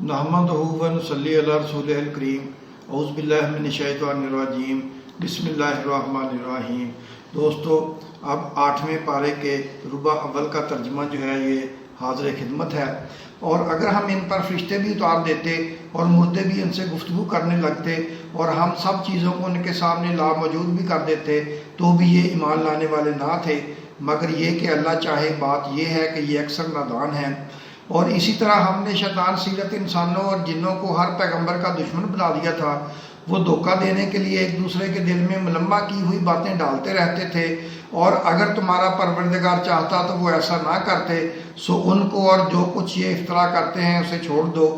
नहमदुहु व नसल्ली अला रसूलिहिल करीम। औज़ु बिल्लाहि मिनश शैतानिर रजीम। बिस्मिल्लाहिर्रहमानिर्रहीम। दोस्तों, अब 8वें पारे के रुबा अव्वल का तर्जमा जो है ये हाज़िर खिदमत है। और अगर हम इन पर फरिश्ते भी उतार देते और मुर्दे भी इनसे गुफ्तगू करने लगते और हम सब चीज़ों को उनके सामने लामौजूद भी कर देते तो भी ये ईमान लाने वाले ना थे, मगर ये कि अल्लाह चाहे। बात ये है कि ये अक्सर नादान हैं। और इसी तरह हमने शैतान सीरत इंसानों और जिन्नों को हर पैगंबर का दुश्मन बना दिया था। वो धोखा देने के लिए एक दूसरे के दिल में मुलम्मा की हुई बातें डालते रहते थे, और अगर तुम्हारा परवरदिगार चाहता तो वो ऐसा ना करते। सो उनको और जो कुछ ये इफ्तरा करते हैं उसे छोड़ दो।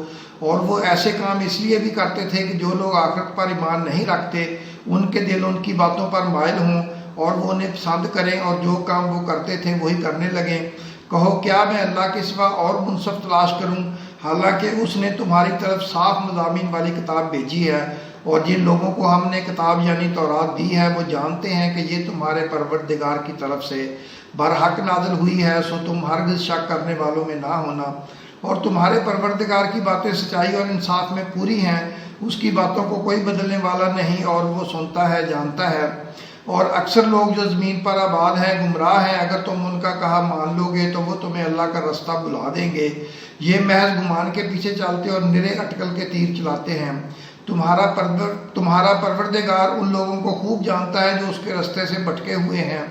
और वो ऐसे काम इसलिए भी करते थे कि जो लोग आखिरत पर ईमान नहीं रखते उनके दिल उनकी बातों पर माइल हों और वो उन्हें पसंद करें, और जो काम वो करते थे वही करने लगें। कहो, क्या मैं अल्लाह के सिवा और मुनसफ तलाश करूं, हालांकि उसने तुम्हारी तरफ साफ मज़ामीन वाली किताब भेजी है। और जिन लोगों को हमने किताब यानी तौरात दी है वो जानते हैं कि ये तुम्हारे परवरदिगार की तरफ से बरहक नाज़िल हुई है। सो तुम हरगिज़ शक करने वालों में ना होना। और तुम्हारे परवरदिगार की बातें सच्चाई और इंसाफ में पूरी हैं। उसकी बातों को कोई बदलने वाला नहीं, और वो सुनता है, जानता है। और अक्सर लोग जो ज़मीन पर आबाद हैं गुमराह हैं। अगर तुम उनका कहा मान लोगे तो वो तुम्हें अल्लाह का रास्ता बुला देंगे। ये महज गुमान के पीछे चलते और निरे अटकल के तीर चलाते हैं। तुम्हारा परवरदिगार उन लोगों को खूब जानता है जो उसके रास्ते से भटके हुए हैं,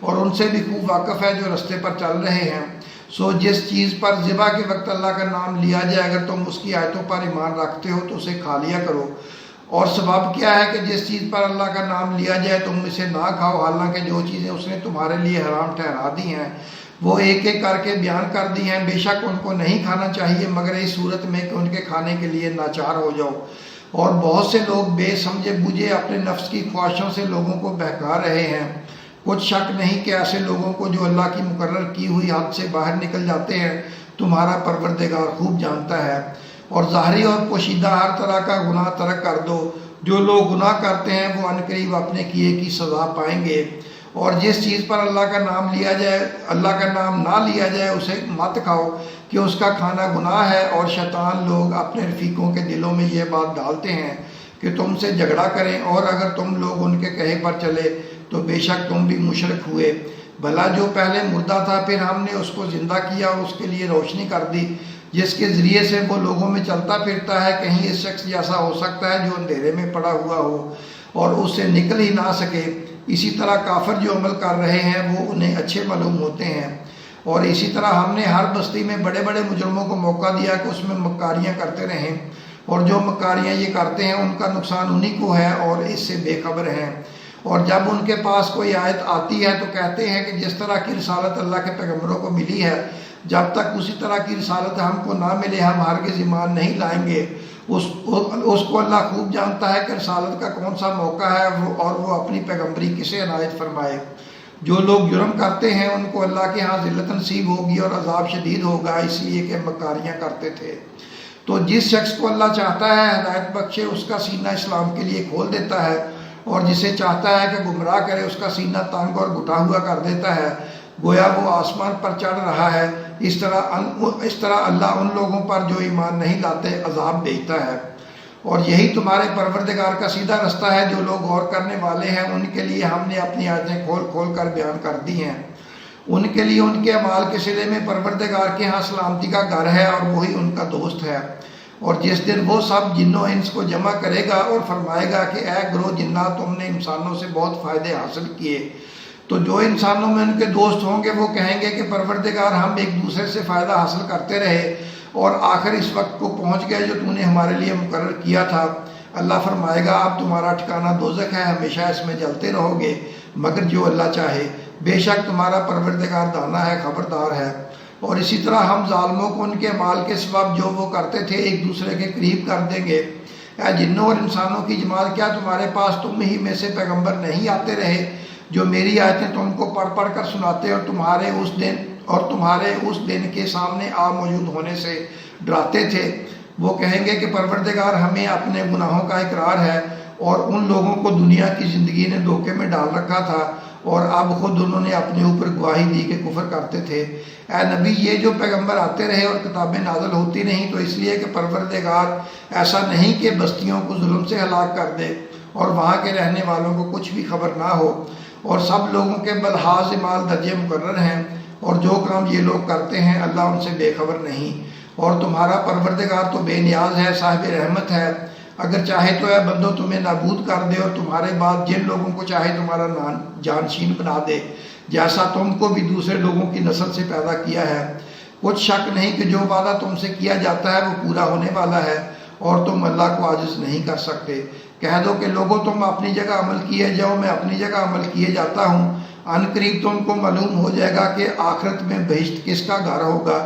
और उनसे भी खूब वाकिफ़ है जो रास्ते पर चल रहे हैं। सो जिस चीज़ पर ज़िबा के वक्त अल्लाह का नाम लिया जाए, अगर तुम उसकी आयतों पर ईमान रखते हो तो उसे खा लिया करो। और सबब क्या है कि जिस चीज़ पर अल्लाह का नाम लिया जाए तुम इसे ना खाओ, हालांकि जो चीज़ें उसने तुम्हारे लिए हराम ठहरा दी हैं वो एक एक करके बयान कर दी हैं। बेशक उनको नहीं खाना चाहिए, मगर इस सूरत में कि उनके खाने के लिए नाचार हो जाओ। और बहुत से लोग बेसमझे बूझे अपने नफ्स की ख्वाहिशों से लोगों को बहका रहे हैं। कुछ शक नहीं कि ऐसे लोगों को जो अल्लाह की मुकर्रर की हुई हद से बाहर निकल जाते हैं तुम्हारा परवरदिगार खूब जानता है। और ज़ाहिरी और पोशीदा हर तरह का गुनाह तर्क कर दो। जो लोग गुनाह करते हैं वो अनकरीब अपने किए की सज़ा पाएंगे। और जिस चीज़ पर अल्लाह का नाम लिया जाए, अल्लाह का नाम ना लिया जाए उसे मत खाओ कि उसका खाना गुनाह है। और शैतान लोग अपने रफ़ीकों के दिलों में ये बात डालते हैं कि तुमसे झगड़ा करें, और अगर तुम लोग उनके कहे पर चले तो बेशक तुम भी मुशरिक हुए। भला जो पहले मुर्दा था फिर हमने उसको ज़िंदा किया और उसके लिए रोशनी कर दी, जिसके ज़रिए से वो लोगों में चलता फिरता है। कहीं इस शख्स जैसा हो सकता है जो अंधेरे में पड़ा हुआ हो और उससे निकल ही ना सके। इसी तरह काफिर जो अमल कर रहे हैं वो उन्हें अच्छे मालूम होते हैं। और इसी तरह हमने हर बस्ती में बड़े बड़े मुजरमों को मौका दिया कि उसमें मक्कारियाँ करते रहें, और जो मक्कारियाँ ये करते हैं उनका नुकसान उन्हीं को है और इससे बेखबर हैं। और जब उनके पास कोई आयत आती है तो कहते हैं कि जिस तरह की रिसालत अल्लाह के पैगम्बरों को मिली है, जब तक उसी तरह की रिसालत हमको ना मिले हम हरगिज़ ईमान नहीं लाएंगे। उसको अल्लाह खूब जानता है कि रिसालत का कौन सा मौका है और वो अपनी पैगम्बरी किसे अनायत फरमाए। जो लोग जुर्म करते हैं उनको अल्लाह के यहाँ ज़िल्लत नसीब होगी और अजाब शदीद होगा, इसलिए कि मक्कारियाँ करते थे। तो जिस शख्स को अल्लाह चाहता है हिदायत बख्शे उसका सीना इस्लाम के लिए खोल देता है, और जिसे चाहता है कि गुमराह करे उसका सीना तंग और घुटा हुआ कर देता है, गोया वो आसमान पर चढ़ रहा है। इस तरह अल्लाह उन लोगों पर जो ईमान नहीं लाते अजाब भेजता है। और यही तुम्हारे परवरदिगार का सीधा रास्ता है। जो लोग गौर करने वाले हैं उनके लिए हमने अपनी आयतें खोल खोल कर बयान कर दी हैं। उनके लिए उनके अमाल के सिले में परवरदिगार के यहाँ सलामती का घर है और वही उनका दोस्त है। और जिस दिन वो सब जिन्नों इंस को जमा करेगा और फरमाएगा कि ऐ ग्रोह जिन्ना, तुमने इंसानों से बहुत फ़ायदे हासिल किए। तो जो इंसानों में उनके दोस्त होंगे वो कहेंगे कि परवरदिगार हम एक दूसरे से फ़ायदा हासिल करते रहे और आखिर इस वक्त को पहुँच गए जो तूने हमारे लिए मुकर्रर किया था। अल्लाह फरमाएगा अब तुम्हारा ठिकाना दोज़ख है, हमेशा इसमें जलते रहोगे मगर जो अल्लाह चाहे। बेशक तुम्हारा परवरदिगार दाना है, खबरदार है। और इसी तरह हम जालिमों को उनके माल के सबब जो वो करते थे एक दूसरे के करीब कर देंगे। या जिन्नों और इंसानों की जमात, क्या तुम्हारे पास तुम ही में से पैगंबर नहीं आते रहे जो मेरी आयतें तुमको पढ़ पढ़ कर सुनाते और तुम्हारे उस दिन के सामने आ मौजूद होने से डराते थे। वो कहेंगे कि परवरदिगार हमें अपने गुनाहों का इकरार है और उन लोगों को दुनिया की ज़िंदगी ने धोखे में डाल रखा था اور اب خود انہوں نے اپنے اوپر گواہی دی کہ کفر کرتے تھے۔ اے نبی، یہ جو پیغمبر آتے رہے اور کتابیں نازل ہوتی نہیں تو اس لیے کہ پروردگار ایسا نہیں کہ بستیوں کو ظلم سے ہلاک کر دے اور وہاں کے رہنے والوں کو کچھ بھی خبر نہ ہو، اور سب لوگوں کے بلحاظ مال درجے مقرر ہیں، اور جو کام یہ لوگ کرتے ہیں اللہ ان سے بے خبر نہیں، اور تمہارا پروردگار تو بے نیاز ہے، صاحب رحمت ہے۔ اگر چاہے تو اے بندو تمہیں نابود کر دے اور تمہارے بعد جن لوگوں کو چاہے تمہارا جانشین بنا دے، جیسا تم کو بھی دوسرے لوگوں کی نسل سے پیدا کیا ہے۔ کچھ شک نہیں کہ جو وعدہ تم سے کیا جاتا ہے وہ پورا ہونے والا ہے، اور تم اللہ کو عاجز نہیں کر سکتے۔ کہہ دو کہ لوگوں تم اپنی جگہ عمل کیے جاؤ، میں اپنی جگہ عمل کیے جاتا ہوں۔ ان قریب تم کو معلوم ہو جائے گا کہ آخرت میں بہشت کس کا گھر ہوگا۔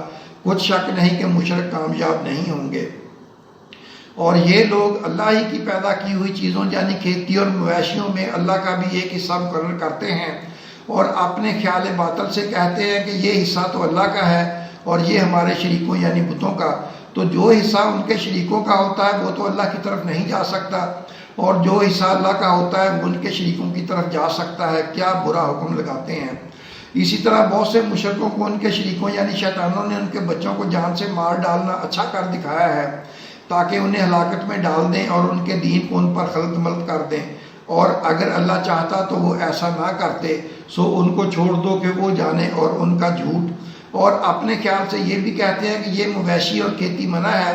کچھ شک نہیں کہ مشرک کامیاب نہیں ہوں گے۔ اور یہ لوگ اللہ ہی کی پیدا کی ہوئی چیزوں یعنی کھیتی اور مویشیوں میں اللہ کا بھی ایک حصہ مقرر کرتے ہیں، اور اپنے خیال باطل سے کہتے ہیں کہ یہ حصہ تو اللہ کا ہے اور یہ ہمارے شریکوں یعنی بتوں کا۔ تو جو حصہ ان کے شریکوں کا ہوتا ہے وہ تو اللہ کی طرف نہیں جا سکتا، اور جو حصہ اللہ کا ہوتا ہے وہ ان کے شریکوں کی طرف جا سکتا ہے۔ کیا برا حکم لگاتے ہیں۔ اسی طرح بہت سے مشرکوں کو ان کے شریکوں یعنی شیطانوں نے ان کے بچوں کو جان سے مار ڈالنا اچھا کر دکھایا ہے تاکہ انہیں ہلاکت میں ڈال دیں اور ان کے دین کو ان پر خلط ملط کر دیں، اور اگر اللہ چاہتا تو وہ ایسا نہ کرتے، سو ان کو چھوڑ دو کہ وہ جانے اور ان کا جھوٹ۔ اور اپنے خیال سے یہ بھی کہتے ہیں کہ یہ مویشی اور کھیتی منع ہے،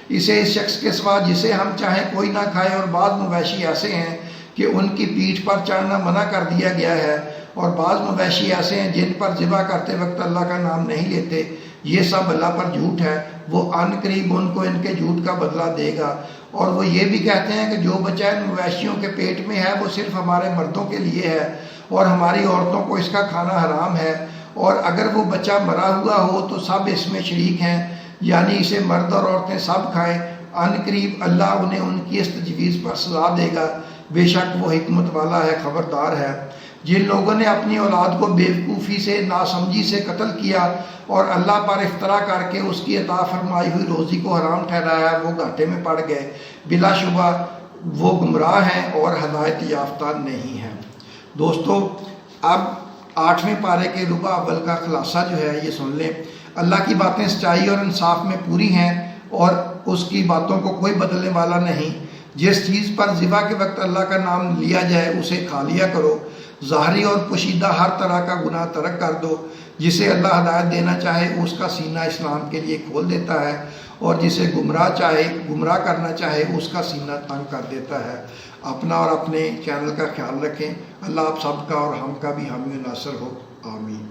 اسے اس شخص کے سوا جسے ہم چاہیں کوئی نہ کھائے، اور بعض مویشی ایسے ہیں کہ ان کی پیٹھ پر چڑھنا منع کر دیا گیا ہے، اور بعض مویشی ایسے ہیں جن پر ذبح کرتے وقت اللہ کا نام نہیں لیتے۔ یہ سب اللہ پر جھوٹ ہے، وہ ان قریب ان کو ان کے جھوٹ کا بدلہ دے گا۔ اور وہ یہ بھی کہتے ہیں کہ جو بچہ ان مویشیوں کے پیٹ میں ہے وہ صرف ہمارے مردوں کے لیے ہے اور ہماری عورتوں کو اس کا کھانا حرام ہے، اور اگر وہ بچہ مرا ہوا ہو تو سب اس میں شریک ہیں، یعنی اسے مرد اور عورتیں سب کھائیں۔ ان قریب اللہ انہیں ان کی اس تجویز پر سزا دے گا، بے شک وہ حکمت والا ہے، خبردار ہے۔ جن لوگوں نے اپنی اولاد کو بیوقوفی سے ناسمجھی سے قتل کیا اور اللہ پر افطرا کر کے اس کی عطا فرمائی ہوئی روزی کو حرام ٹھہرایا، وہ گھاٹے میں پڑ گئے، بلا شبہ وہ گمراہ ہیں اور ہدایت یافتہ نہیں ہیں۔ دوستو، اب 8ویں پارے کے ربع اول کا خلاصہ جو ہے یہ سن لیں۔ اللہ کی باتیں سچائی اور انصاف میں پوری ہیں، اور اس کی باتوں کو کوئی بدلنے والا نہیں۔ جس چیز پر ذبح کے وقت اللہ کا نام لیا جائے اسے کھا لیا کرو۔ ظاہری اور پوشیدہ ہر طرح کا گناہ ترک کر دو۔ جسے اللہ ہدایت دینا چاہے اس کا سینہ اسلام کے لیے کھول دیتا ہے، اور جسے گمراہ کرنا چاہے اس کا سینہ تنگ کر دیتا ہے۔ اپنا اور اپنے چینل کا خیال رکھیں۔ اللہ آپ سب کا اور ہم کا بھی حامی و ناصر ہو، آمین۔